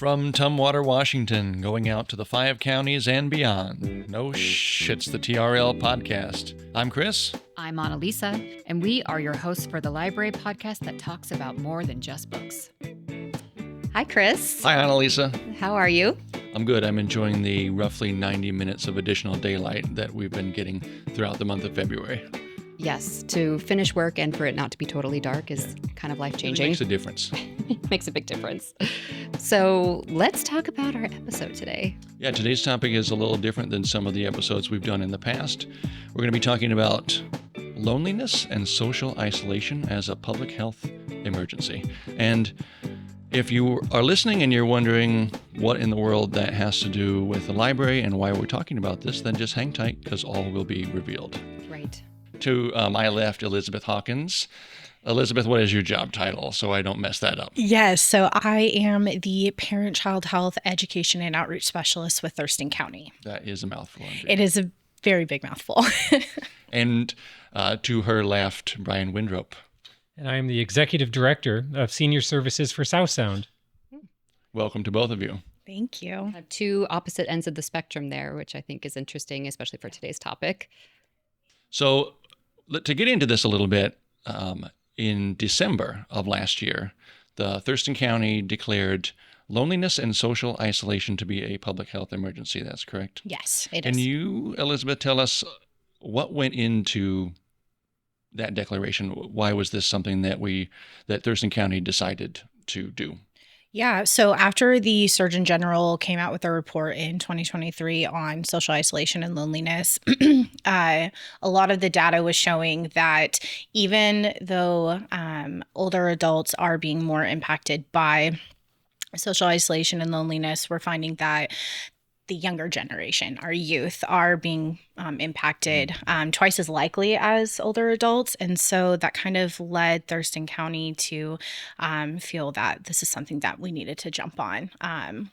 From Tumwater, Washington, going out to the 5 counties and beyond. No Shh, it's the TRL Podcast. I'm Chris. I'm Annalisa, and we are your hosts for the library podcast that talks about more than just books. Hi, Chris. Hi, Annalisa. How are you? I'm good. I'm enjoying the roughly 90 minutes of additional daylight that we've been getting throughout the month of February. Yes, to finish work and for it not to be totally dark is kind of life-changing. It makes a difference. It makes a big difference. So let's talk about our episode today. Yeah, today's topic is a little different than some of the episodes we've done in the past. We're going to be talking about loneliness and social isolation as a public health emergency. And if you are listening and you're wondering what in the world that has to do with the library and why we're talking about this, then just hang tight because all will be revealed. Right. To my left, Elizabeth Hawkins. Elizabeth, what is your job title so I don't mess that up? Yes, so I am the Parent-Child Health Education and Outreach Specialist with Thurston County. That is a mouthful. It is a very big mouthful. And to her left, Brian Windrope. And I am the Executive Director of Senior Services for South Sound. Welcome to both of you. Thank you. Two opposite ends of the spectrum there, which I think is interesting, especially for today's topic. So to get into this a little bit, in December of last year, the Thurston County declared loneliness and social isolation to be a public health emergency. That's correct? Yes, it is. Can you, Elizabeth, tell us what went into that declaration? Why was this something that Thurston County decided to do? Yeah, so after the Surgeon General came out with a report in 2023 on social isolation and loneliness, a lot of the data was showing that even though older adults are being more impacted by social isolation and loneliness, we're finding that the younger generation, our youth, are being impacted twice as likely as older adults. And so that kind of led Thurston County to feel that this is something that we needed to jump on.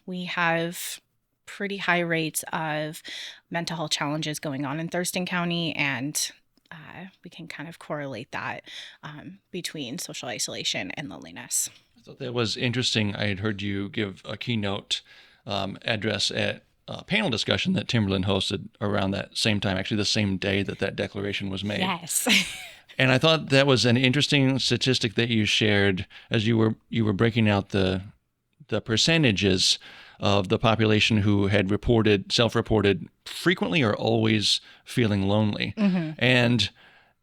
We have pretty high rates of mental health challenges going on in Thurston County, and we can kind of correlate that between social isolation and loneliness. I thought that was interesting. I had heard you give a keynote address at panel discussion that Timberland hosted around that same time, actually the same day that declaration was made. Yes. And I thought that was an interesting statistic that you shared as you were breaking out the percentages of the population who had self-reported frequently or always feeling lonely. Mm-hmm. And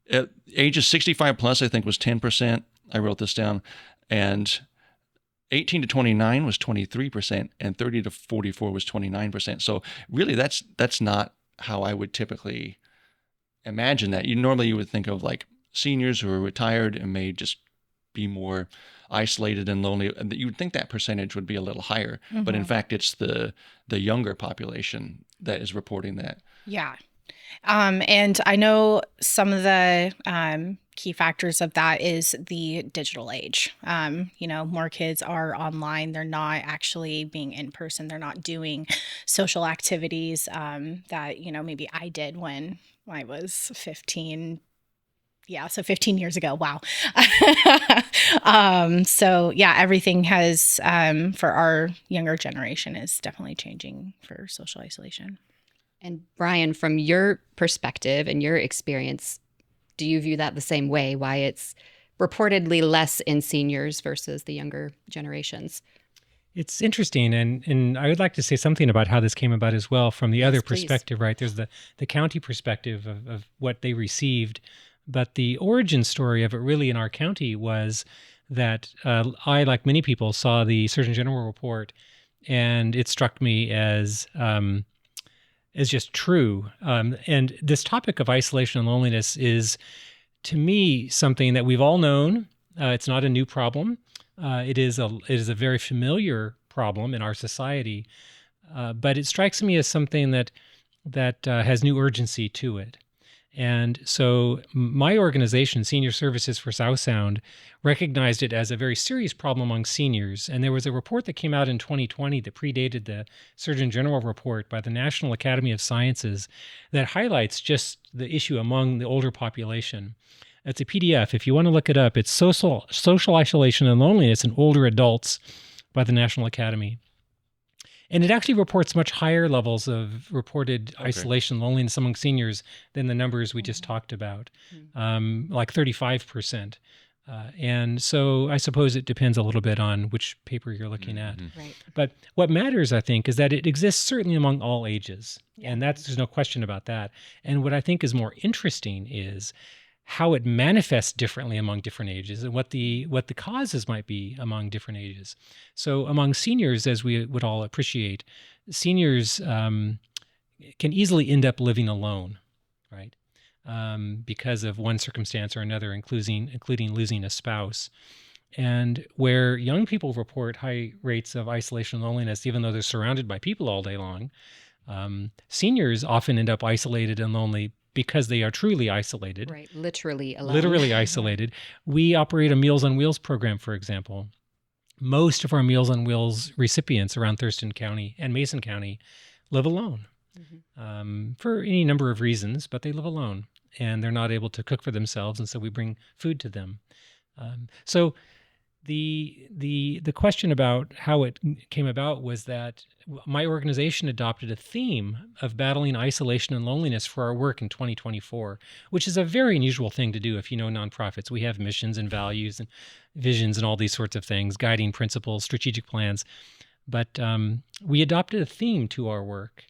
at ages 65 plus, I think was 10%. I wrote this down. And 18 to 29 was 23%, and 30 to 44 was 29%. So really, that's not how I would typically imagine that. Normally you would think of like seniors who are retired and may just be more isolated and lonely. And you would think that percentage would be a little higher, mm-hmm. But in fact, it's the younger population that is reporting that. Yeah. And I know some of the key factors of that is the digital age. More kids are online. They're not actually being in person. They're not doing social activities that, maybe I did when I was 15. Yeah, so 15 years ago. Wow. Everything has, for our younger generation, is definitely changing for social isolation. And Brian, from your perspective and your experience, do you view that the same way? Why it's reportedly less in seniors versus the younger generations? It's interesting, and I would like to say something about how this came about as well from the other perspective, right? There's the county perspective of what they received, but the origin story of it really in our county was that I, like many people, saw the Surgeon General report, and it struck me as just true. And this topic of isolation and loneliness is, to me, something that we've all known. It's not a new problem. It is a very familiar problem in our society, but it strikes me as something that has new urgency to it. And so my organization, Senior Services for South Sound, recognized it as a very serious problem among seniors. And there was a report that came out in 2020 that predated the Surgeon General report by the National Academy of Sciences that highlights just the issue among the older population. It's a PDF. If you want to look it up, it's Social Isolation and Loneliness in Older Adults by the National Academy. And it actually reports much higher levels of reported isolation and loneliness among seniors than the numbers we just talked about, like 35%. And so I suppose it depends a little bit on which paper you're looking at. Right. But what matters, I think, is that it exists certainly among all ages. And there's no question about that. And what I think is more interesting is how it manifests differently among different ages and what the causes might be among different ages. So among seniors, as we would all appreciate, seniors can easily end up living alone, right? Because of one circumstance or another, including losing a spouse. And where young people report high rates of isolation and loneliness, even though they're surrounded by people all day long, seniors often end up isolated and lonely because they are truly isolated. Right, literally alone. Literally isolated. We operate a Meals on Wheels program, for example. Most of our Meals on Wheels recipients around Thurston County and Mason County live alone for any number of reasons, but they live alone and they're not able to cook for themselves, and so we bring food to them. So the question about how it came about was that my organization adopted a theme of battling isolation and loneliness for our work in 2024, which is a very unusual thing to do. If you know nonprofits, we have missions and values and visions and all these sorts of things, guiding principles, strategic plans. But we adopted a theme to our work.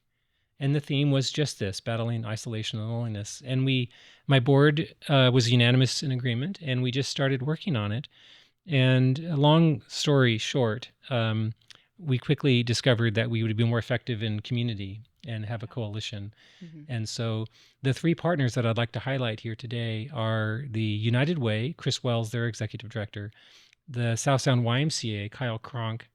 And the theme was just this, battling isolation and loneliness. And my board was unanimous in agreement, and we just started working on it. And a long story short, we quickly discovered that we would be more effective in community and have a coalition. And so the three partners that I'd like to highlight here today are the United Way, Chris Wells, their executive director, the South Sound YMCA, Kyle Cronk,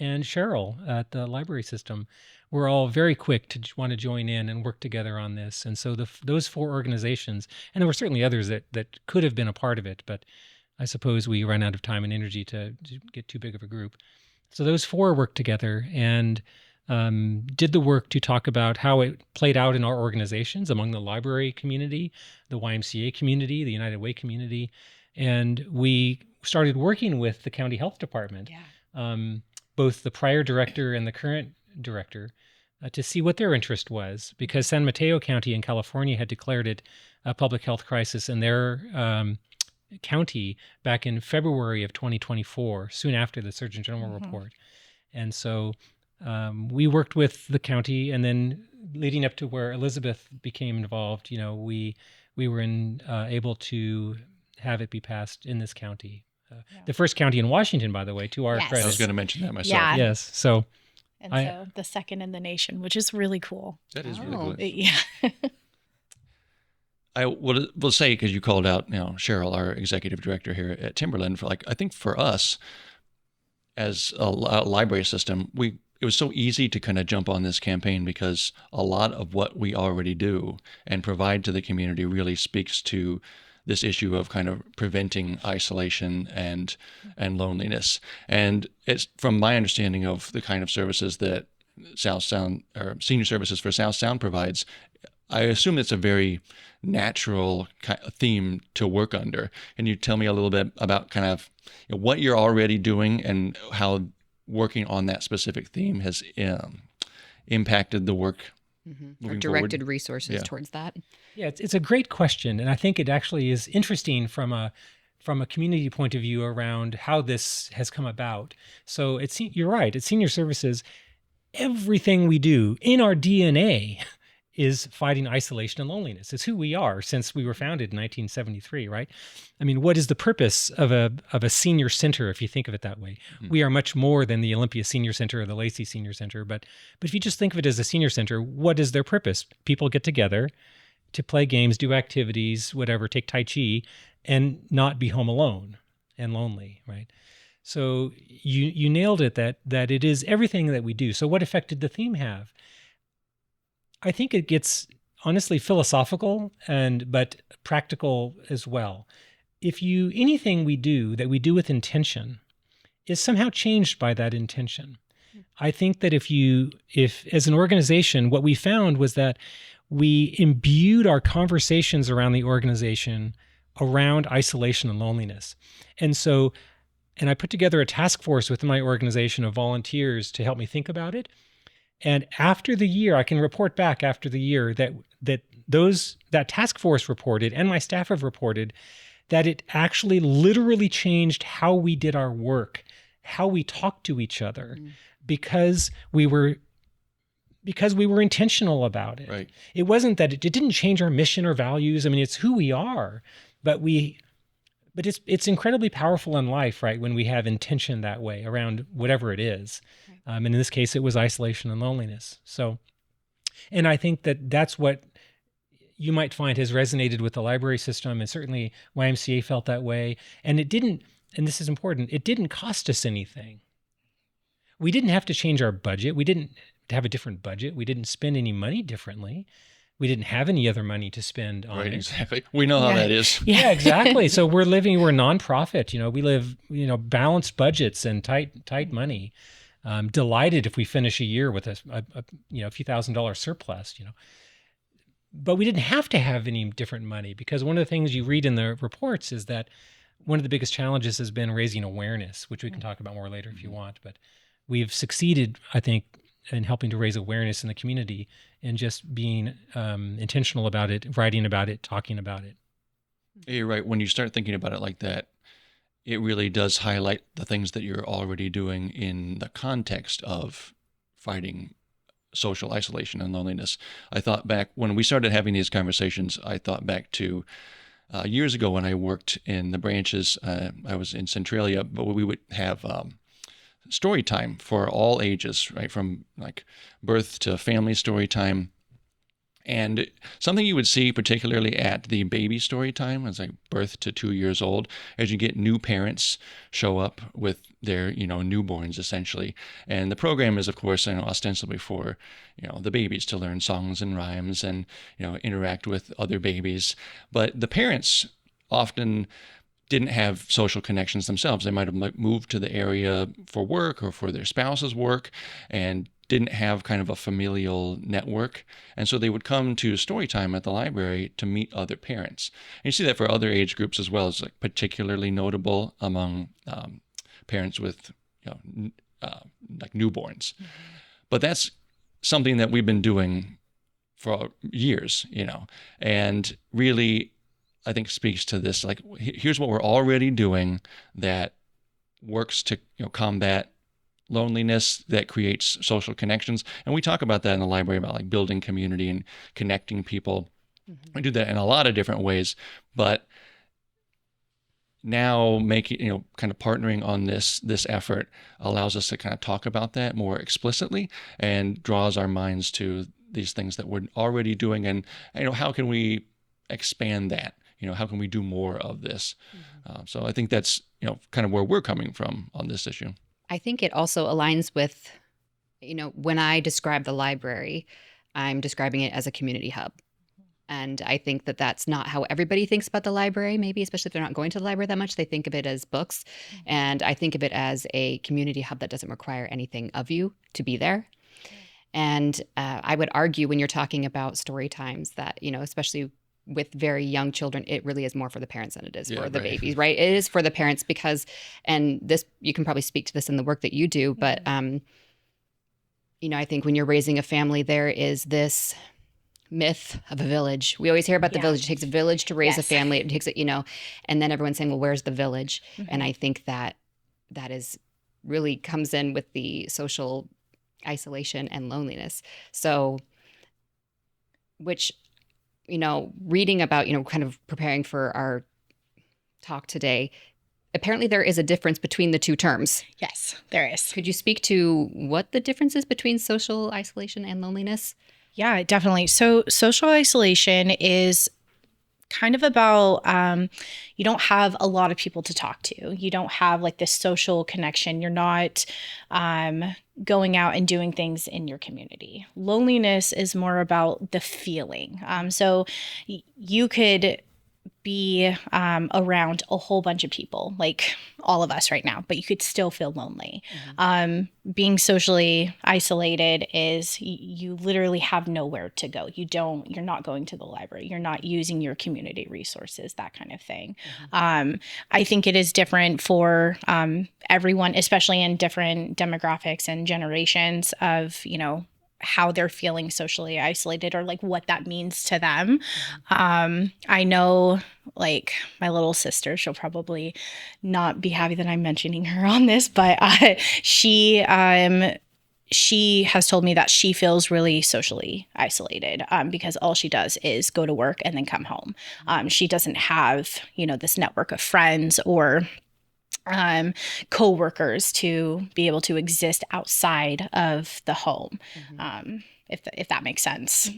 and Cheryl at the library system. We're all very quick to want to join in and work together on this. And so those four organizations, and there were certainly others that could have been a part of it, but I suppose we ran out of time and energy to get too big of a group. So those four worked together and did the work to talk about how it played out in our organizations among the library community, the YMCA community, the United Way community. And we started working with the county health department, both the prior director and the current director, to see what their interest was, because San Mateo County in California had declared it a public health crisis in their county back in February of 2024, soon after the Surgeon General report. And so we worked with the county, and then leading up to where Elizabeth became involved, we were able to have it be passed in this county. The first county in Washington, by the way, to our credit. I was going to mention that myself. Yeah. Yes. So so the second in the nation, which is really cool. That is really cool. Yeah. I will say, because you called out, Cheryl, our executive director here at Timberland, I think for us as a library system, it was so easy to kind of jump on this campaign because a lot of what we already do and provide to the community really speaks to this issue of kind of preventing isolation and loneliness. And it's from my understanding of the kind of services that South Sound or Senior Services for South Sound provides, I assume it's a very natural theme to work under. Can you tell me a little bit about kind of what you're already doing and how working on that specific theme has impacted the work? Or directed resources towards that. Yeah, it's a great question, and I think it actually is interesting from a community point of view around how this has come about. So you're right. At Senior Services, everything we do in our DNA is fighting isolation and loneliness. It's who we are since we were founded in 1973, right? I mean, what is the purpose of a senior center, if you think of it that way? We are much more than the Olympia Senior Center or the Lacey Senior Center, but if you just think of it as a senior center, what is their purpose? People get together to play games, do activities, whatever, take Tai Chi, and not be home alone and lonely, right? So you nailed it, that it is everything that we do. So what effect did the theme have? I think it gets honestly philosophical but practical as well. Anything we do that we do with intention is somehow changed by that intention. I think that if as an organization, what we found was that we imbued our conversations around the organization around isolation and loneliness. And so And I put together a task force within my organization of volunteers to help me think about it. And after the year, I can report back after the year that task force reported, and my staff have reported, that it actually literally changed how we did our work, how we talked to each other, because we were intentional about it. Right. It wasn't that it didn't change our mission or values. I mean, it's who we are, but it's incredibly powerful in life, right? When we have intention that way around whatever it is. Right. And in this case, it was isolation and loneliness. So, and I think that's what you might find has resonated with the library system, and certainly YMCA felt that way. And it didn't, and this is important, it didn't cost us anything. We didn't have to change our budget. We didn't have a different budget. We didn't spend any money differently. We didn't have any other money to spend on it. Exactly. We know how that is. Yeah, exactly. So we're a nonprofit. We live, balanced budgets and tight money. Delighted if we finish a year with a few $1,000s surplus. But we didn't have to have any different money, because one of the things you read in the reports is that one of the biggest challenges has been raising awareness, which we can talk about more later if you want. But we've succeeded, I think, in helping to raise awareness in the community and just being intentional about it, writing about it, talking about it. You're right. When you start thinking about it like that, it really does highlight the things that you're already doing in the context of fighting social isolation and loneliness. I thought back when we started having these conversations, I thought back to years ago when I worked in the branches. I was in Centralia, but we would have story time for all ages, right? From like birth to family story time. And something you would see particularly at the baby story time, it's like birth to 2 years old, as you get new parents show up with their, newborns essentially. And the program is, of course, ostensibly for, the babies to learn songs and rhymes and, interact with other babies. But the parents often didn't have social connections themselves. They might have moved to the area for work or for their spouse's work and didn't have kind of a familial network. And so they would come to story time at the library to meet other parents. And you see that for other age groups as well. It's like particularly notable among parents with like newborns. Mm-hmm. But that's something that we've been doing for years, and really I think speaks to this, like, here's what we're already doing that works to combat loneliness, that creates social connections. And we talk about that in the library, about like building community and connecting people. Mm-hmm. We do that in a lot of different ways, but now making, kind of partnering on this effort allows us to kind of talk about that more explicitly and draws our minds to these things that we're already doing. And, how can we expand that? How can we do more of this? Mm-hmm. So I think that's, kind of where we're coming from on this issue. I think it also aligns with, when I describe the library, I'm describing it as a community hub. And I think that that's not how everybody thinks about the library, maybe, especially if they're not going to the library that much. They think of it as books. Mm-hmm. And I think of it as a community hub that doesn't require anything of you to be there. And I would argue when you're talking about story times that, especially with very young children, it really is more for the parents than it is for the babies, right? It is for the parents because, and this, you can probably speak to this in the work that you do, but, I think when you're raising a family, there is this myth of a village. We always hear about the village. It takes a village to raise a family. It takes it, and then everyone's saying, well, where's the village? Mm-hmm. And I think that is really comes in with the social isolation and loneliness. So, which, reading about, kind of preparing for our talk today, apparently there is a difference between the two terms. Yes, there is. Could you speak to what the difference is between social isolation and loneliness? Yeah, definitely. So social isolation is kind of about you don't have a lot of people to talk to. You don't have like this social connection. You're not going out and doing things in your community. Loneliness is more about the feeling. So you could be around a whole bunch of people, like all of us right now, but you could still feel lonely. Being socially isolated is you literally have nowhere to go. You're not going to the library. You're not using your community resources, that kind of thing. I think it is different for everyone, especially in different demographics and generations of, how they're feeling socially isolated or like what that means to them. I know like my little sister, she'll probably not be happy that I'm mentioning her on this, but she has told me that she feels really socially isolated because all she does is go to work and then come home. She doesn't have, this network of friends or co-workers to be able to exist outside of the home, if that makes sense.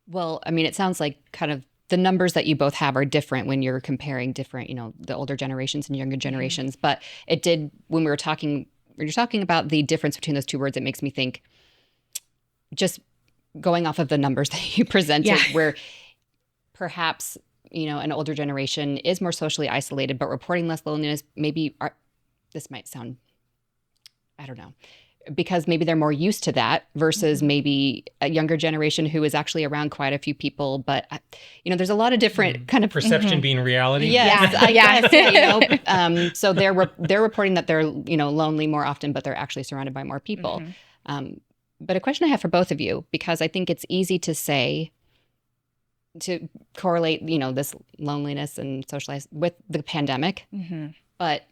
Well, I mean, it sounds like kind of the numbers that you both have are different when you're comparing different, the older generations and younger generations. But it did, when you're talking about the difference between those two words, it makes me think, just going off of the numbers that you presented, where perhaps an older generation is more socially isolated, but reporting less loneliness, this might sound, I don't know, because maybe they're more used to that versus maybe a younger generation who is actually around quite a few people. But, there's a lot of different kind of perception being reality. Yes, I guess, so they're reporting that they're, lonely more often, but they're actually surrounded by more people. But a question I have for both of you, because I think it's easy to correlate, this loneliness and socialize with the pandemic. But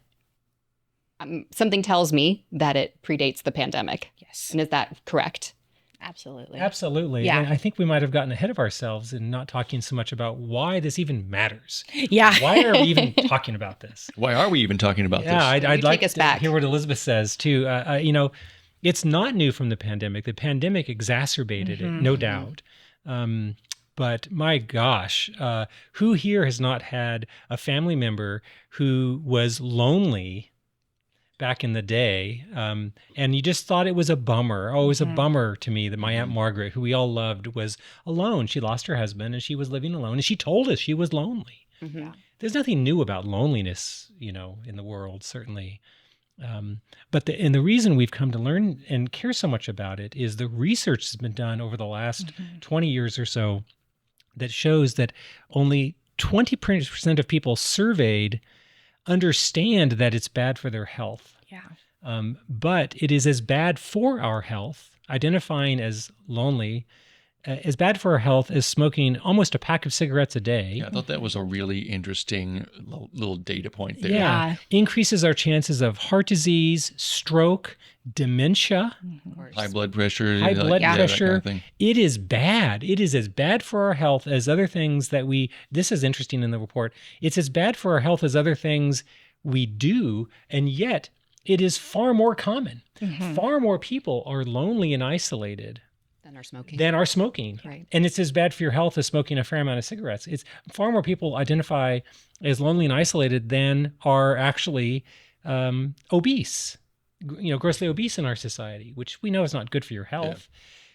something tells me that it predates the pandemic. Yes. And is that correct? Absolutely. Absolutely. Yeah. And I think we might have gotten ahead of ourselves in not talking so much about why this even matters. Yeah. Why are we even talking about this? Why are we even talking about this? I'd like us to back. hear what Elizabeth says too. It's not new from the pandemic. The pandemic exacerbated it, no doubt. But my gosh, who here has not had a family member who was lonely back in the day, and you just thought it was a bummer? Oh, it was a bummer to me that my Aunt Margaret, who we all loved, was alone. She lost her husband and she was living alone, and she told us she was lonely. There's nothing new about loneliness, in the world, certainly. But the reason we've come to learn and care so much about it is the research that's been done over the last 20 years or so that shows that only 20% of people surveyed understand that it's bad for their health. But it is as bad for our health, identifying as lonely, as bad for our health as smoking almost a pack of cigarettes a day. Yeah, I thought that was a really interesting little data point there. Yeah. Increases our chances of heart disease, stroke, dementia, High blood pressure. high blood that pressure. kind of thing. It is bad. It is as bad for our health as other things that this is interesting in the report. It's as bad for our health as other things we do, and yet it is far more common. Far more people are lonely and isolated than are smoking. Right. And it's as bad for your health as smoking a fair amount of cigarettes. It's far more people identify as lonely and isolated than are actually obese, grossly obese in our society, which we know is not good for your health.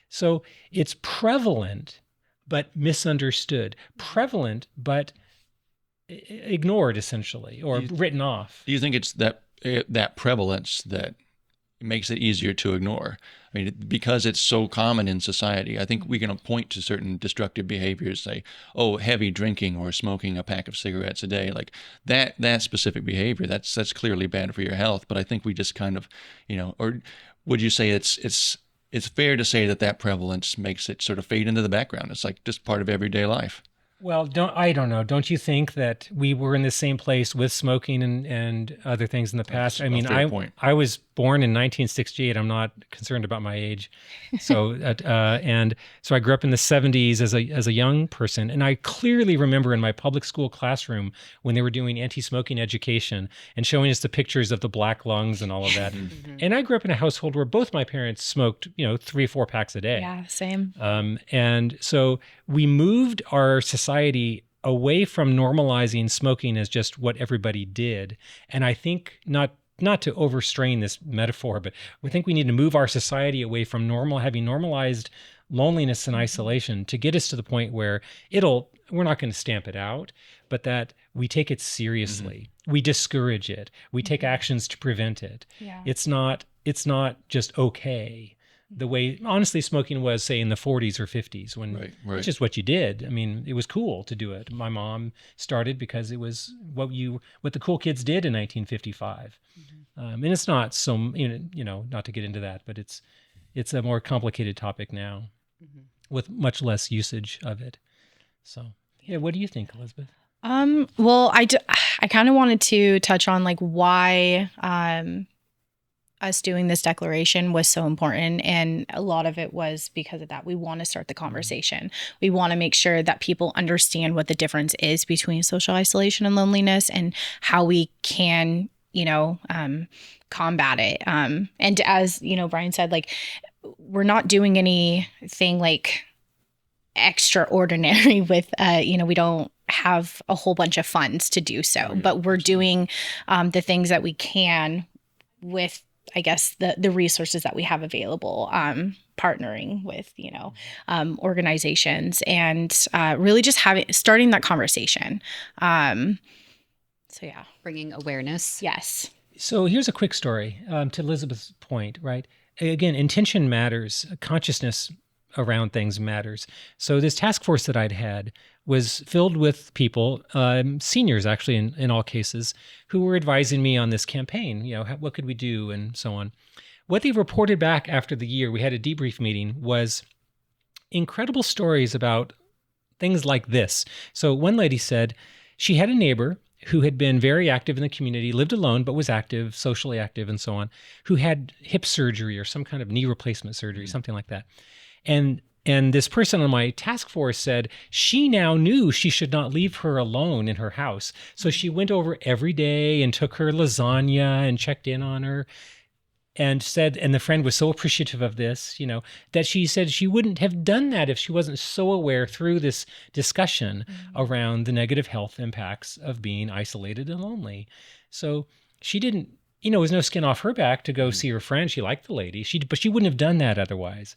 So it's prevalent, but misunderstood. Prevalent, but ignored, essentially, or written off. Do you think it's that prevalence that makes it easier to ignore? I mean, because it's so common in society, I think we can point to certain destructive behaviors, say, heavy drinking or smoking a pack of cigarettes a day, like that specific behavior, that's clearly bad for your health. But I think we just kind of, or would you say it's fair to say that prevalence makes it sort of fade into the background? It's like just part of everyday life. Well, I don't know. Don't you think that we were in the same place with smoking and other things in the past? That's a fair point. I was born in 1968. I'm not concerned about my age. So, and so I grew up in the 70s as a young person. And I clearly remember in my public school classroom when they were doing anti-smoking education and showing us the pictures of the black lungs and all of that. And I grew up in a household where both my parents smoked, 3 or 4 packs a day. Yeah, same. And so we moved our society away from normalizing smoking as just what everybody did. And I think not to overstrain this metaphor, but we think we need to move our society away from having normalized loneliness and isolation to get us to the point where we're not going to stamp it out, but that we take it seriously. We discourage it. We take actions to prevent it. Yeah. It's not just okay. The way, honestly, smoking was, say, in the 40s or 50s, when Right. it's just what you did. I mean, it was cool to do it. My mom started because it was what the cool kids did in 1955. And it's not so, not to get into that, but it's a more complicated topic now with much less usage of it. So, yeah, what do you think, Elizabeth? Well, I kind of wanted to touch on like why us doing this declaration was so important. And a lot of it was because of that. We want to start the conversation. We want to make sure that people understand what the difference is between social isolation and loneliness and how we can, combat it. And as, Brian said, like, we're not doing anything like extraordinary with, we don't have a whole bunch of funds to do so, but we're doing the things that we can with, I guess, the resources that we have available, partnering with, organizations and really just starting that conversation. So yeah. Bringing awareness. Yes. So here's a quick story to Elizabeth's point, right? Again, intention matters. Consciousness around things matters. So this task force that I'd had was filled with people, seniors actually in all cases, who were advising me on this campaign, what could we do and so on. What they reported back after the year, we had a debrief meeting, was incredible stories about things like this. So one lady said she had a neighbor who had been very active in the community, lived alone, but was active, socially active and so on, who had hip surgery or some kind of knee replacement surgery, something like that. And this person on my task force said she now knew she should not leave her alone in her house. So she went over every day and took her lasagna and checked in on her and the friend was so appreciative of this, that she said she wouldn't have done that if she wasn't so aware through this discussion around the negative health impacts of being isolated and lonely. So she didn't, there was no skin off her back to go see her friend. She liked the lady, but she wouldn't have done that otherwise.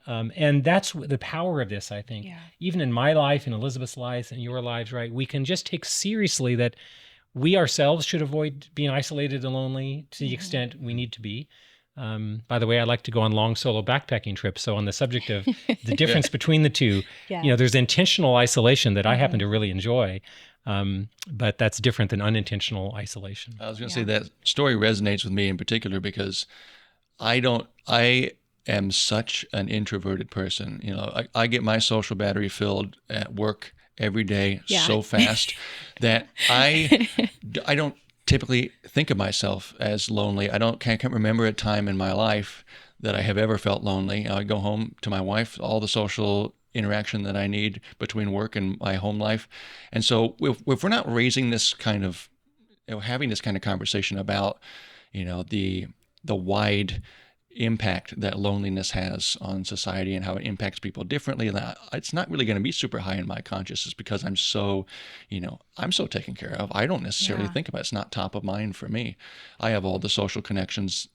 And that's the power of this, I think. Yeah. Even in my life, in Elizabeth's life, and your lives, right? We can just take seriously that we ourselves should avoid being isolated and lonely to the extent we need to be. By the way, I like to go on long solo backpacking trips. So on the subject of the difference between the two, there's intentional isolation that I happen to really enjoy. But that's different than unintentional isolation. I was going to say that story resonates with me in particular because I am such an introverted person. I get my social battery filled at work every day so fast that I don't typically think of myself as lonely. Can't remember a time in my life that I have ever felt lonely. I go home to my wife, all the social interaction that I need between work and my home life. And so if we're not raising this kind of, having this kind of conversation about, the wide impact that loneliness has on society and how it impacts people differently, it's not really going to be super high in my consciousness because I'm so taken care of. I don't necessarily think about it. It's not top of mind for me. I have all the social connections,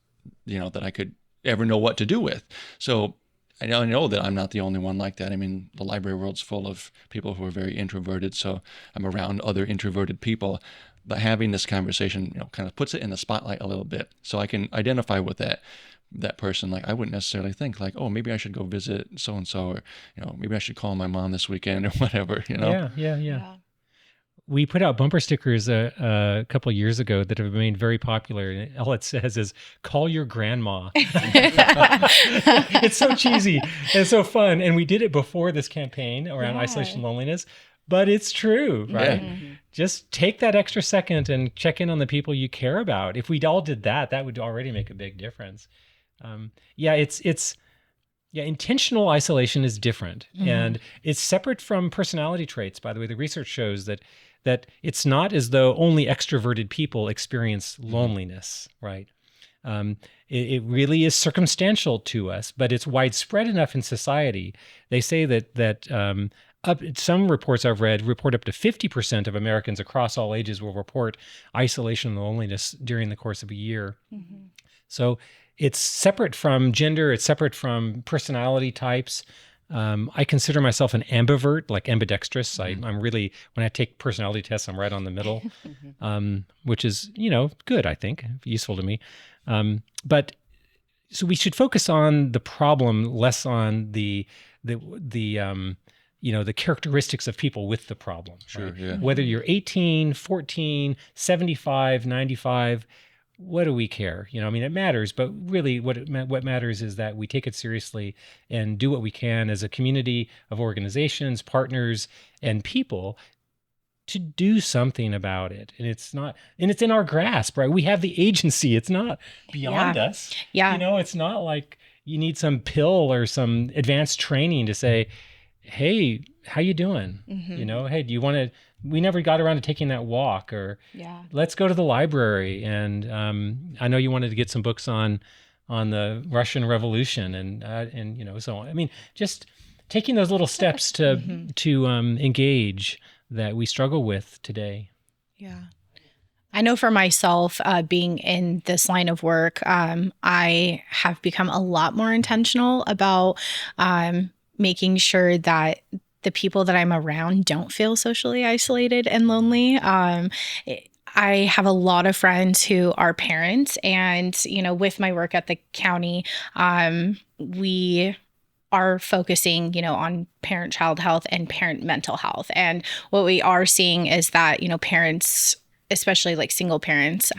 that I could ever know what to do with. So I know that I'm not the only one like that. I mean, the library world's full of people who are very introverted, so I'm around other introverted people. But having this conversation, kind of puts it in the spotlight a little bit, so I can identify with that person. Like, I wouldn't necessarily think like, oh, maybe I should go visit so and so, or maybe I should call my mom this weekend or whatever. Yeah. We put out bumper stickers a couple of years ago that have remained very popular. And all it says is, call your grandma. It's so cheesy and so fun. And we did it before this campaign around isolation and loneliness, but it's true, right? Mm-hmm. Just take that extra second and check in on the people you care about. If we all did that, that would already make a big difference. Intentional isolation is different, and it's separate from personality traits. By the way, the research shows that it's not as though only extroverted people experience loneliness, right? It really is circumstantial to us, but it's widespread enough in society. They say that some reports I've read report up to 50% of Americans across all ages will report isolation and loneliness during the course of a year. Mm-hmm. So it's separate from gender. It's separate from personality types. I consider myself an ambivert, like ambidextrous. I'm really, when I take personality tests, I'm right on the middle, which is, good, I think, useful to me. But so we should focus on the problem, less on the characteristics of people with the problem. Sure, right? yeah. Whether you're 18, 14, 75, 95, what do we care? It matters, but really what matters is that we take it seriously and do what we can as a community of organizations, partners, and people to do something about it. And it's in our grasp, right? We have the agency. It's not beyond us. Yeah. It's not like you need some pill or some advanced training to say, hey, how you doing? Hey, do you want to, we never got around to taking that walk, or let's go to the library. And I know you wanted to get some books on the Russian Revolution and so on. I mean, just taking those little steps to engage that we struggle with today. Yeah. I know for myself, being in this line of work, I have become a lot more intentional about making sure that the people that I'm around don't feel socially isolated and lonely. I have a lot of friends who are parents, and, with my work at the county, we are focusing, on parent-child health and parent mental health. And what we are seeing is that, parents, especially like single parents,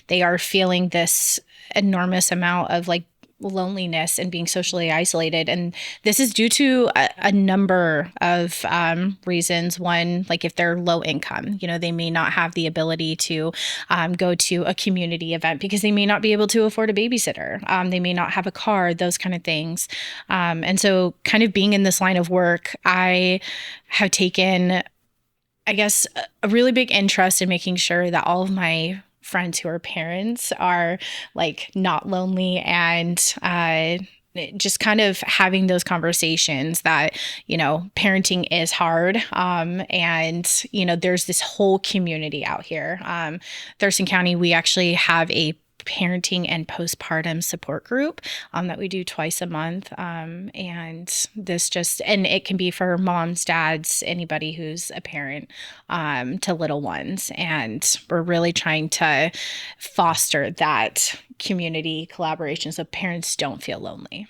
they are feeling this enormous amount of like loneliness and being socially isolated. And this is due to a number of reasons. One, like if they're low income, they may not have the ability to go to a community event because they may not be able to afford a babysitter. They may not have a car, those kind of things. And so kind of being in this line of work, I have taken, I guess, a really big interest in making sure that all of my friends who are parents are like not lonely, and just kind of having those conversations that, parenting is hard. And, there's this whole community out here. Thurston County, we actually have a parenting and postpartum support group that we do twice a month. And it can be for moms, dads, anybody who's a parent, to little ones. And we're really trying to foster that community collaboration so parents don't feel lonely.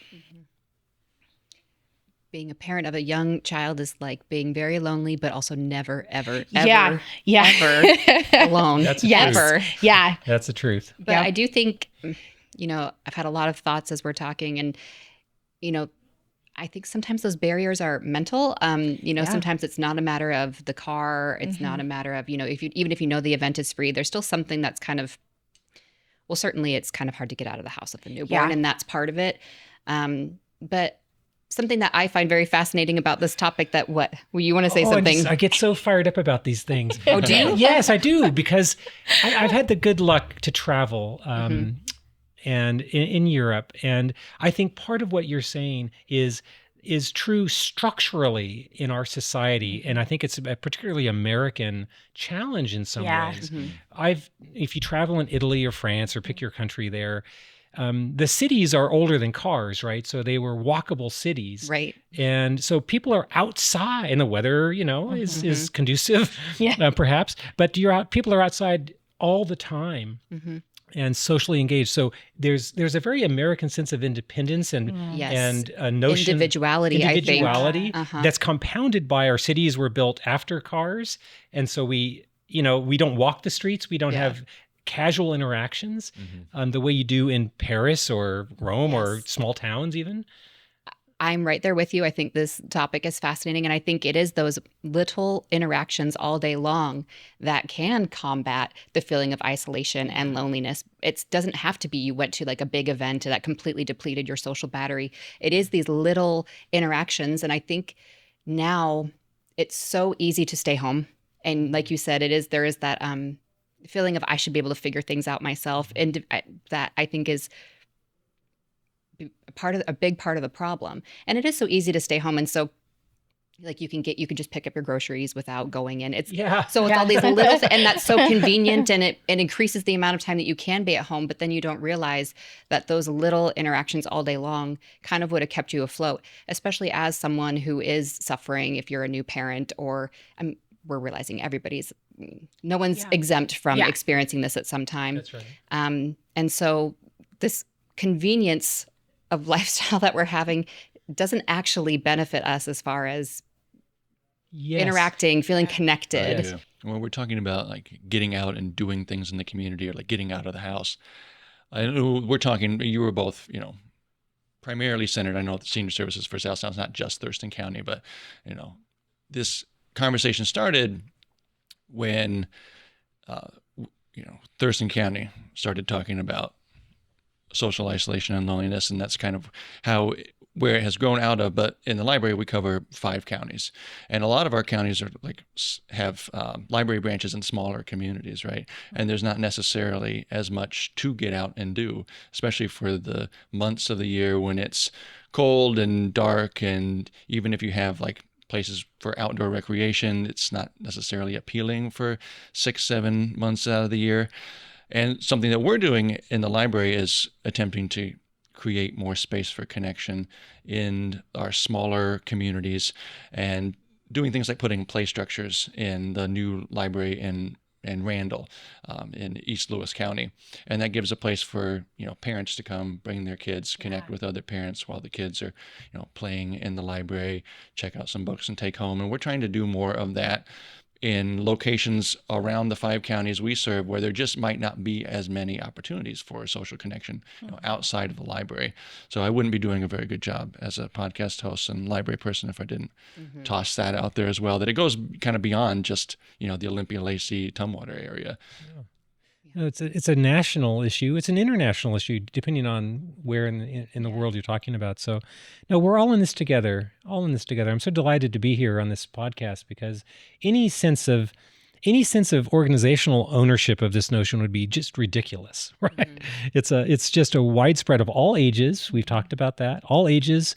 Being a parent of a young child is like being very lonely, but also never, ever, ever alone. That's the ever. truth. Yeah. That's the truth. But I do think, I've had a lot of thoughts as we're talking, and, I think sometimes those barriers are mental. Sometimes it's not a matter of the car. It's not a matter of, even if the event is free, there's still something that's kind of, well, certainly it's kind of hard to get out of the house with a newborn, and that's part of it. But something that I find very fascinating about this topic you want to say something? I get so fired up about these things. Oh, do you? Yes, I do, because I've had the good luck to travel and in Europe. And I think part of what you're saying is true structurally in our society. And I think it's a particularly American challenge in some ways. If you travel in Italy or France, or pick your country there, the cities are older than cars, right? So they were walkable cities. Right. And so people are outside, and the weather, is conducive, perhaps. But people are outside all the time and socially engaged. So there's a very American sense of independence and a notion individuality, I think. That's compounded by our cities were built after cars. And so we don't walk the streets. We don't have casual interactions the way you do in Paris or Rome or small towns even. I'm right there with you. I think this topic is fascinating. And I think it is those little interactions all day long that can combat the feeling of isolation and loneliness. It doesn't have to be you went to like a big event that completely depleted your social battery. It is these little interactions. And I think now it's so easy to stay home. And like you said, there is that feeling of I should be able to figure things out myself. And that I think is a big part of the problem. And it is so easy to stay home. And so Like you can just pick up your groceries without going in. So it's all these little, and that's so convenient, and it increases the amount of time that you can be at home. But then you don't realize that those little interactions all day long kind of would have kept you afloat, especially as someone who is suffering. If you're a new parent, or we're realizing no one's exempt from experiencing this at some time. That's right. And so this convenience of lifestyle that we're having doesn't actually benefit us as far as interacting, feeling connected. Yeah. When we're talking about like getting out and doing things in the community, or like getting out of the house, I know we're talking, you were both, primarily centered. I know the Senior Services for Southtown is not just Thurston County, but, this conversation started when, Thurston County started talking about social isolation and loneliness, and that's kind of where it has grown out of. But in the library, we cover 5 counties, and a lot of our counties have library branches in smaller communities, right? And there's not necessarily as much to get out and do, especially for the months of the year when it's cold and dark, and even if you have like places for outdoor recreation, it's not necessarily appealing for 6-7 months out of the year. And something that we're doing in the library is attempting to create more space for connection in our smaller communities, and doing things like putting play structures in the new library in Randall, in East Lewis County. And that gives a place for, parents to come, bring their kids, connect with other parents while the kids are, playing in the library, check out some books and take home. And we're trying to do more of that in locations around the 5 counties we serve, where there just might not be as many opportunities for social connection outside of the library. So I wouldn't be doing a very good job as a podcast host and library person if I didn't toss that out there as well, that it goes kind of beyond just, the Olympia, Lacey, Tumwater area. Yeah. It's a national issue. It's an international issue, depending on where in the world you're talking about. So, no, we're all in this together. I'm so delighted to be here on this podcast, because any sense of organizational ownership of this notion would be just ridiculous, right? Mm-hmm. It's just a widespread of all ages. We've talked about that. All ages,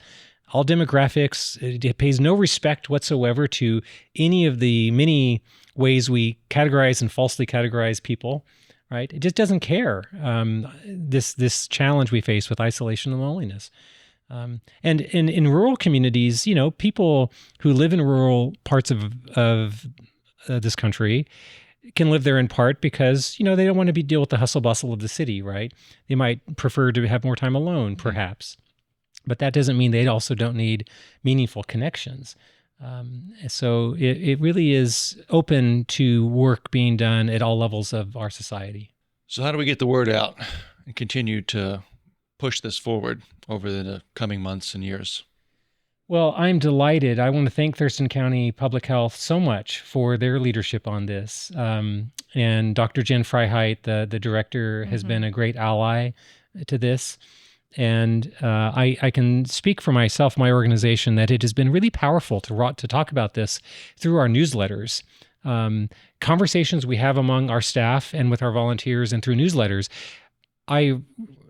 all demographics. It pays no respect whatsoever to any of the many ways we categorize and falsely categorize people. Right? It just doesn't care. This challenge we face with isolation and loneliness. And in rural communities, people who live in rural parts of this country can live there in part because, they don't want to deal with the hustle bustle of the city, right? They might prefer to have more time alone, perhaps. But that doesn't mean they also don't need meaningful connections. So it really is open to work being done at all levels of our society. So how do we get the word out and continue to push this forward over the coming months and years? Well, I'm delighted. I want to thank Thurston County Public Health so much for their leadership on this. And Dr. Jen Freiheit, the director, has been a great ally to this. And I can speak for myself, my organization, that it has been really powerful to talk about this through our newsletters, conversations we have among our staff and with our volunteers, and through newsletters. I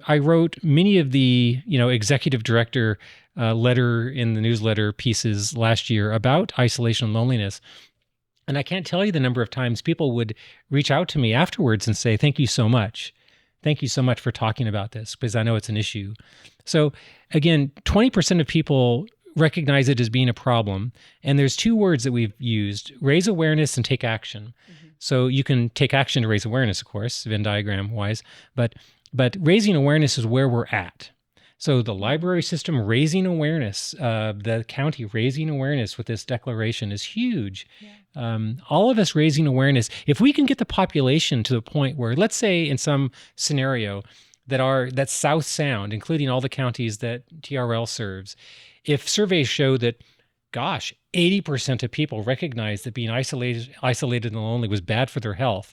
wrote many of the executive director letter in the newsletter pieces last year about isolation and loneliness. And I can't tell you the number of times people would reach out to me afterwards and say, "Thank you so much. Thank you so much for talking about this, because I know it's an issue." So again, 20% of people recognize it as being a problem. And there's 2 words that we've used: raise awareness and take action. So you can take action to raise awareness, of course, Venn diagram wise, but raising awareness is where we're at. So the library system raising awareness, the county raising awareness with this declaration is huge. All of us raising awareness. If we can get the population to the point where, let's say in some scenario that South Sound, including all the counties that TRL serves, if surveys show that, 80% of people recognize that being isolated and lonely was bad for their health,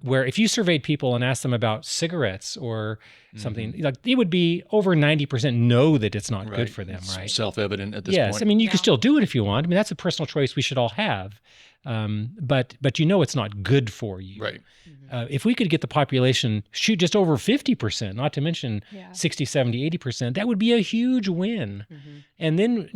where if you surveyed people and asked them about cigarettes or something, it would be over 90% know that it's not good for them, it's right? Self-evident at this point. Yes, I mean, you can still do it if you want. I mean, that's a personal choice we should all have. But it's not good for you. Right. If we could get the population shoot just over 50%, not to mention 60, 70, 80%, that would be a huge win. And then,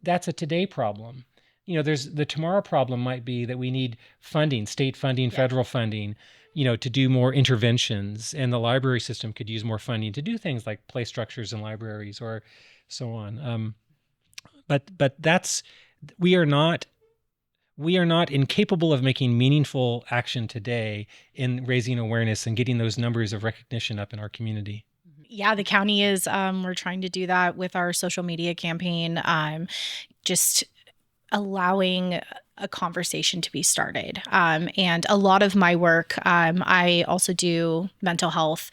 that's a today problem. there's the tomorrow problem might be that we need funding, state funding, federal funding, to do more interventions, and the library system could use more funding to do things like play structures in libraries or so on. But that's we are not incapable of making meaningful action today in raising awareness and getting those numbers of recognition up in our community. Yeah, the county is, we're trying to do that with our social media campaign, just allowing a conversation to be started. And a lot of my work, I also do mental health,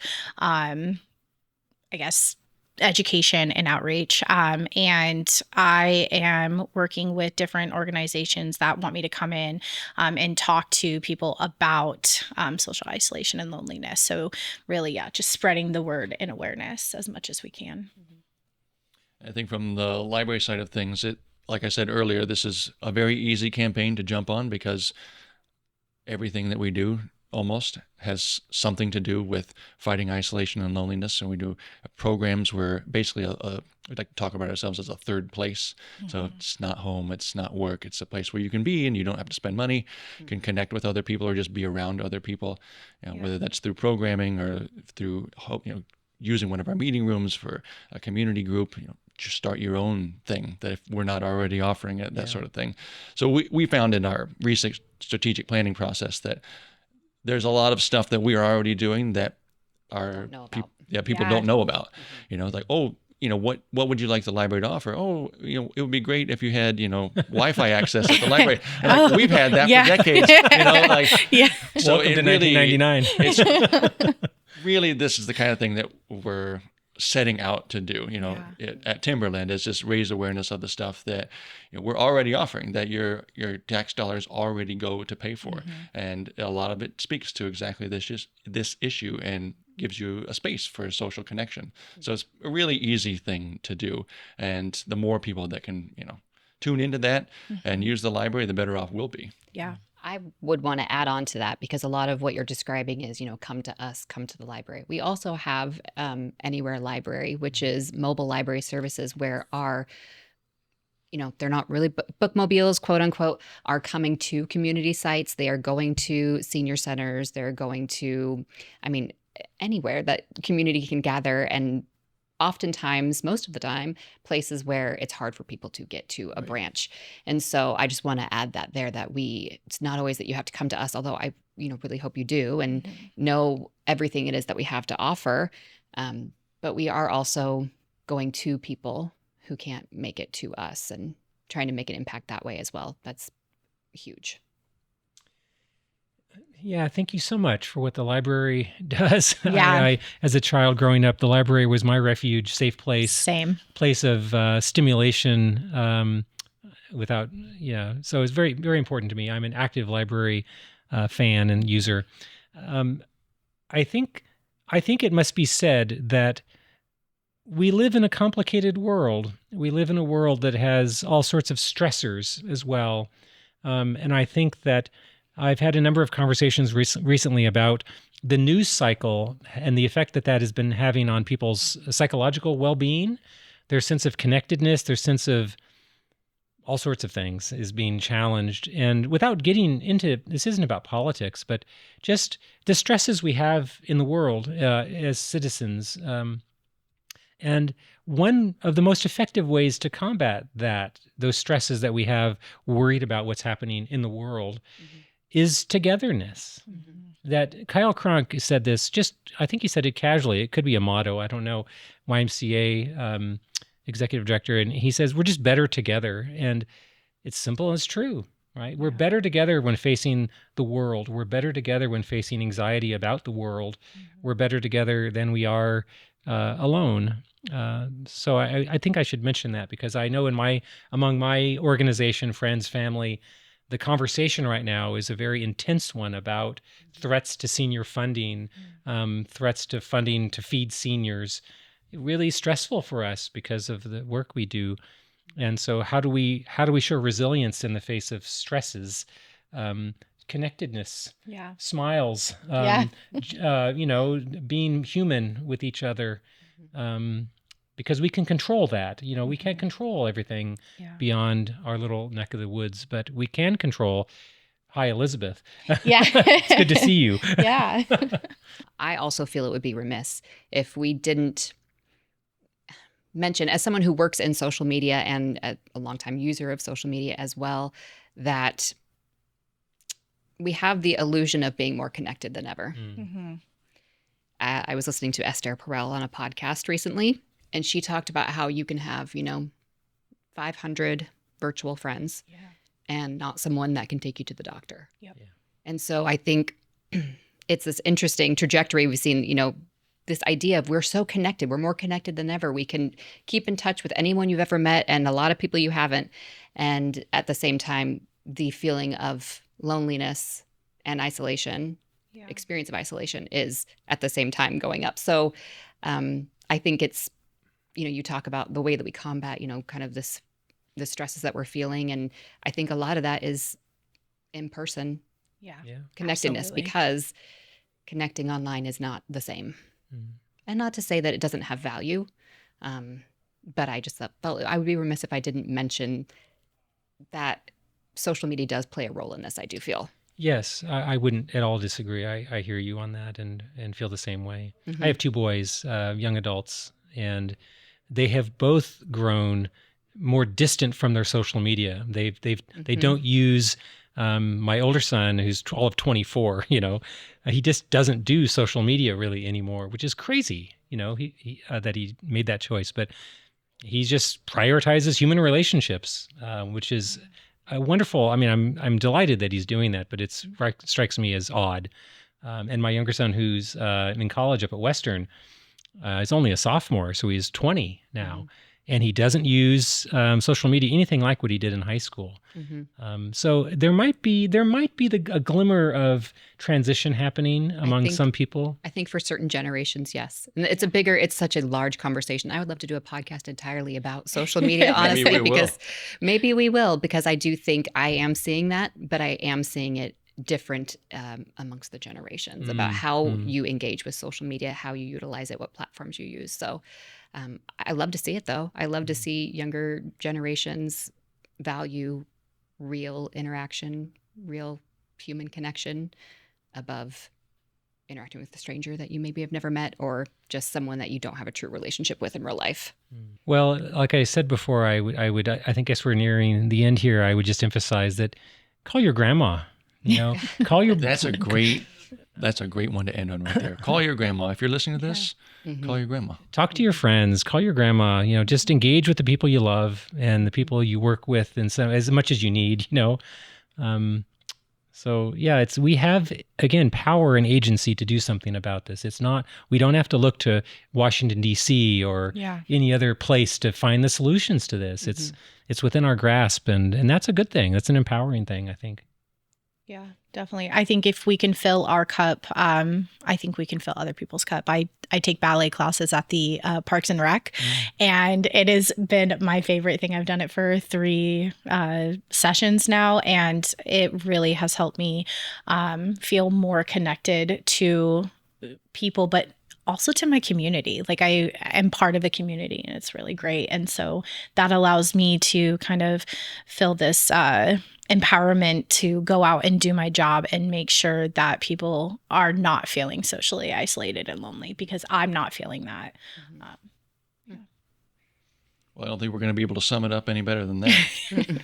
education and outreach. And I am working with different organizations that want me to come in and talk to people about social isolation and loneliness. So really, just spreading the word and awareness as much as we can. I think from the library side of things, like I said earlier, this is a very easy campaign to jump on because everything that we do almost has something to do with fighting isolation and loneliness. And we do programs where basically we like to talk about ourselves as a third place. Mm-hmm. So it's not home, it's not work, it's a place where you can be and you don't have to spend money, you can connect with other people or just be around other people, whether that's through programming or through, using one of our meeting rooms for a community group, just start your own thing that if we're not already offering it, that sort of thing. So we found in our recent strategic planning process that there's a lot of stuff that we are already doing that people don't know about. Like, what would you like the library to offer? It would be great if you had, Wi-Fi access at the library. And we've had that for decades. So welcome to 1999. It's really, this is the kind of thing that we're setting out to do, at Timberland, is just raise awareness of the stuff that we're already offering, that your tax dollars already go to pay for. Mm-hmm. And a lot of it speaks to exactly this issue and gives you a space for social connection. Mm-hmm. So it's a really easy thing to do. And the more people that can, tune into that and use the library, the better off we'll be. Yeah. I would want to add on to that because a lot of what you're describing is, come to us, come to the library. We also have Anywhere Library, which is mobile library services where our, they're not really bookmobiles, quote unquote, are coming to community sites. They are going to senior centers. They're going to, anywhere that community can gather, and oftentimes, most of the time, places where it's hard for people to get to a branch. And so I just want to add that there, that it's not always that you have to come to us, although I, really hope you do and know everything it is that we have to offer. But we are also going to people who can't make it to us and trying to make an impact that way as well. That's huge. Yeah, thank you so much for what the library does. Yeah. I, as a child growing up, the library was my refuge, safe place. Same. Place of stimulation So it's very, very important to me. I'm an active library fan and user. I think it must be said that we live in a complicated world. We live in a world that has all sorts of stressors as well. And I think that I've had a number of conversations recently about the news cycle and the effect that has been having on people's psychological well-being, their sense of connectedness, their sense of all sorts of things is being challenged. And without getting into, this isn't about politics, but just the stresses we have in the world as citizens. And one of the most effective ways to combat those stresses that we have worried about what's happening in the world is togetherness. Mm-hmm. That Kyle Cronk said this, I think he said it casually. It could be a motto. I don't know. YMCA executive director. And he says, we're just better together. And it's simple and it's true, right? We're better together when facing the world. We're better together when facing anxiety about the world. Mm-hmm. We're better together than we are alone. So I think I should mention that because I know among my organization, friends, family, the conversation right now is a very intense one about threats to senior funding, threats to funding to feed seniors. Really stressful for us because of the work we do. And so how do we show resilience in the face of stresses? Connectedness, smiles, being human with each other. because we can control that. We can't control everything beyond our little neck of the woods, but we can control. Hi, Elizabeth. Yeah. It's good to see you. Yeah. I also feel it would be remiss if we didn't mention, as someone who works in social media and a longtime user of social media as well, that we have the illusion of being more connected than ever. Mm-hmm. I was listening to Esther Perel on a podcast recently, and she talked about how you can have, 500 virtual friends and not someone that can take you to the doctor. Yep. Yeah. And so I think it's this interesting trajectory we've seen, this idea of we're so connected, we're more connected than ever. We can keep in touch with anyone you've ever met and a lot of people you haven't. And at the same time, the feeling of loneliness and isolation, experience of isolation is at the same time going up. So I think it's, you talk about the way that we combat, kind of the stresses that we're feeling. And I think a lot of that is in person connectedness, because connecting online is not the same. And not to say that it doesn't have value, but I just felt I would be remiss if I didn't mention that social media does play a role in this, I do feel. Yes, I wouldn't at all disagree. I hear you on that and feel the same way. Mm-hmm. I have 2 boys, young adults, and they have both grown more distant from their social media. They don't use my older son, who's all of 24, he just doesn't do social media really anymore, which is crazy, he that he made that choice. But he just prioritizes human relationships, which is wonderful. I mean, I'm delighted that he's doing that, but it strikes me as odd. And my younger son, who's in college up at Western, is only a sophomore, so he's 20 now. Mm-hmm. And he doesn't use social media anything like what he did in high school. Mm-hmm. So there might be a glimmer of transition happening among some people. I think for certain generations, yes. And it's such a large conversation. I would love to do a podcast entirely about social media, honestly, maybe we will, because I do think I am seeing that, but I am seeing it different amongst the generations about how you engage with social media, how you utilize it, what platforms you use. So I love to see it, though. I love to see younger generations value real interaction, real human connection above interacting with a stranger that you maybe have never met, or just someone that you don't have a true relationship with in real life. Well, like I said before, I think as we're nearing the end here, I would just emphasize that call your grandma. Call your. That's a great one to end on right there. Call your grandma. If you're listening to this, call your grandma. Talk to your friends. Call your grandma. Just engage with the people you love and the people you work with, and so as much as you need. So yeah, we have, again, power and agency to do something about this. We don't have to look to Washington D.C. or any other place to find the solutions to this. It's within our grasp, and that's a good thing. That's an empowering thing, I think. Yeah, definitely. I think if we can fill our cup, I think we can fill other people's cup. I take ballet classes at the Parks and Rec, and it has been my favorite thing. I've done it for 3 sessions now, and it really has helped me feel more connected to people, but also to my community. Like, I am part of a community, and it's really great. And so that allows me to kind of feel this empowerment to go out and do my job and make sure that people are not feeling socially isolated and lonely, because I'm not feeling that. Well, I don't think we're going to be able to sum it up any better than that. I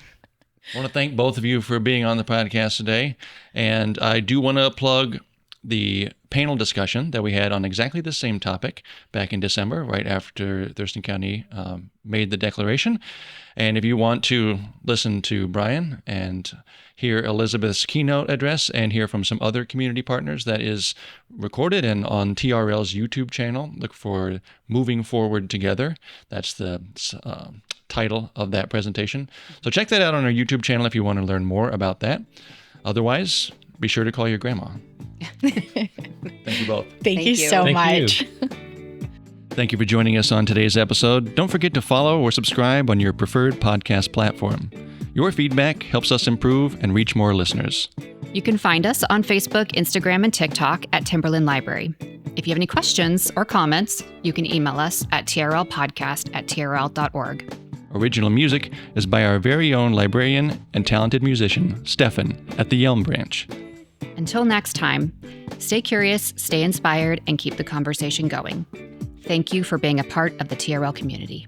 want to thank both of you for being on the podcast today. And I do want to plug the panel discussion that we had on exactly the same topic back in December, right after Thurston County made the declaration. And if you want to listen to Brian and hear Elizabeth's keynote address and hear from some other community partners, that is recorded and on TRL's YouTube channel. Look for Moving Forward Together. That's the title of that presentation. So check that out on our YouTube channel if you want to learn more about that. Otherwise, be sure to call your grandma. Thank you both. Thank you so much. Thank you for joining us on today's episode. Don't forget to follow or subscribe on your preferred podcast platform. Your feedback helps us improve and reach more listeners. You can find us on Facebook, Instagram, and TikTok at Timberland Library. If you have any questions or comments, you can email us at trlpodcast@trl.org. Original music is by our very own librarian and talented musician, Stefan, at the Yelm Branch. Until next time, stay curious, stay inspired, and keep the conversation going. Thank you for being a part of the TRL community.